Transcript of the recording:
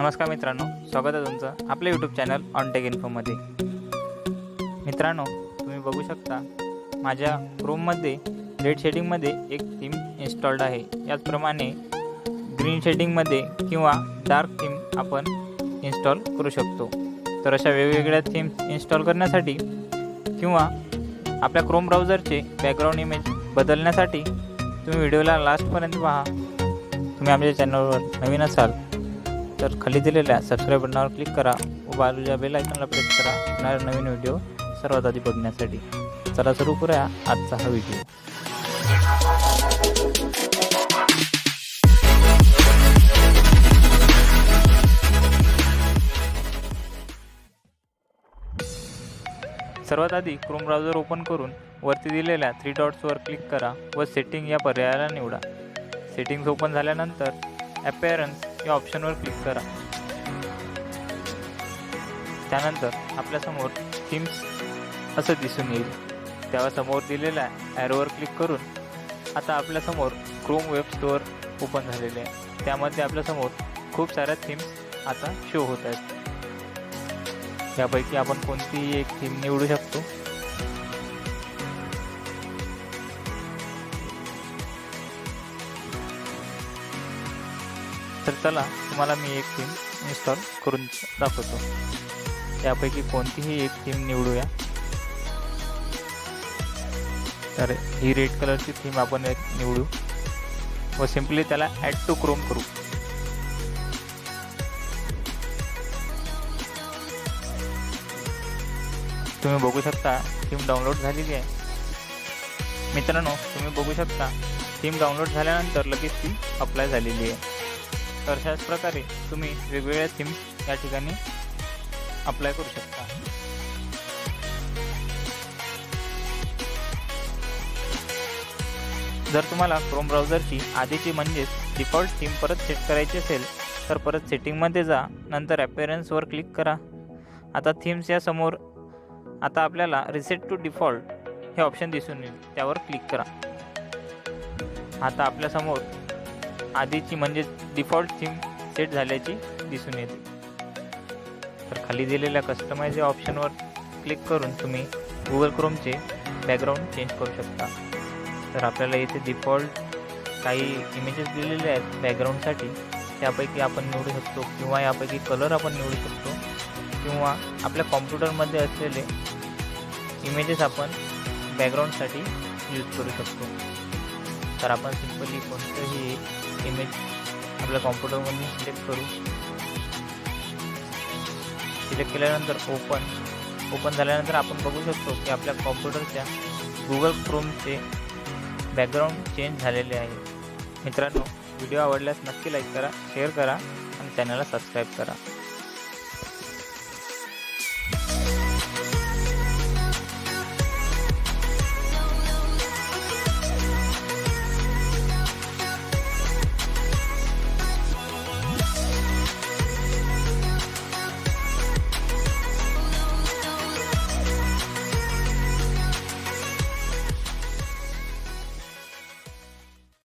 नमस्कार मित्रांनो, स्वागत आहे तुमचं आपल्या यूट्यूब चॅनल OnTech इन्फोमध्ये। मित्रांनो, तुम्ही बघू शकता माझ्या क्रोममध्ये रेड शेडिंगमध्ये एक थीम इन्स्टॉल्ड आहे। याचप्रमाणे ग्रीन शेडिंगमध्ये किंवा डार्क थीम आपण इन्स्टॉल करू शकतो। तर अशा वेगवेगळ्या थीम्स इन्स्टॉल करण्यासाठी किंवा आपल्या क्रोम ब्राउझरचे बॅकग्राऊंड इमेज बदलण्यासाठी तुम्ही व्हिडिओला लास्टपर्यंत पहा। तुम्ही आमच्या चॅनलवर नवीन असाल तर खाली दिलेल्या सबस्क्राइब बटनावर क्लिक करा व बाजूच्या बेल आयकॉनला प्रेस करा येणारे नवीन व्हिडिओ सर्वात आधी बघण्यासाठी। चला सुरू करूया आजचा हा व्हिडिओ। सर्वात आधी क्रोम ब्राउझर ओपन करून वरती दिलेल्या 3 डॉट्सवर क्लिक करा व सेटिंग या पर्यायाला निवडा। सेटिंग्स ओपन झाल्यानंतर अपीअरन्स या ऑप्शनवर क्लिक करा। त्यानंतर आपल्यासमोर थीम्स असं दिसून येईल। तेव्हा समोर दिलेल्या ॲरोवर क्लिक करून आता आपल्यासमोर क्रोम वेब स्टोअर ओपन झालेले आहे। त्यामध्ये आपल्यासमोर खूप साऱ्या थीम्स आता शो होत आहेत। यापैकी आपण कोणतीही एक थीम निवडू शकतो। तर चला तुम्हाला मी एक थीम इन्स्टॉल करून दाखवतो। यापैकी कोणतीही एक थीम निवडूया। तर ही रेड कलरची थीम आपण एक निवडू व सिंपली त्याला ॲड टू क्रोम करू। तुम्ही बघू शकता थीम डाउनलोड झालेली आहे। मित्रांनो, तुम्ही बघू शकता थीम डाउनलोड झाल्यानंतर लगेच ती अप्लाय झालेली आहे। तर अशाच प्रकारे तुम्ही वेगवेगळ्या थीम्स या ठिकाणी अप्लाय करू शकता। जर तुम्हाला क्रोम ब्राउझरची आधीची म्हणजेच डिफॉल्ट थीम परत सेट करायची असेल तर परत सेटिंगमध्ये जा, नंतर अपीअरन्सवर क्लिक करा। आता थीम्स या समोर आता आपल्याला रिसेट टू डिफॉल्ट हे ऑप्शन दिसून येईल, त्यावर क्लिक करा। आता आपल्यासमोर आधीची म्हणजे डिफॉल्ट थीम सेट झाल्याची दिसून येते। तर खाली दिलेल्या कस्टमाइज या ऑप्शनवर क्लिक करून तुम्ही गुगल क्रोमचे बॅकग्राऊंड चेंज करू शकता। तर आपल्याला इथे डिफॉल्ट काही इमेजेस दिलेले आहेत बॅकग्राऊंडसाठी, त्यापैकी आपण निवडू शकतो किंवा यापैकी कलर आपण निवडू शकतो किंवा आपल्या कॉम्प्युटरमध्ये असलेले इमेजेस आपण बॅकग्राऊंडसाठी यूज करू शकतो। तर आपण सिंपली कोणतंही इमेज आपल्या कॉम्प्युटरमध्ये सिलेक्ट करू। सिलेक्ट केल्यानंतर ओपन झाल्यानंतर आपण बघू शकतो की आपल्या कॉम्प्युटरच्या गुगल क्रोमचे बॅकग्राऊंड चेंज झालेले आहे। मित्रांनो, व्हिडिओ आवडल्यास नक्की लाईक करा, शेअर करा आणि चॅनलला सबस्क्राईब करा।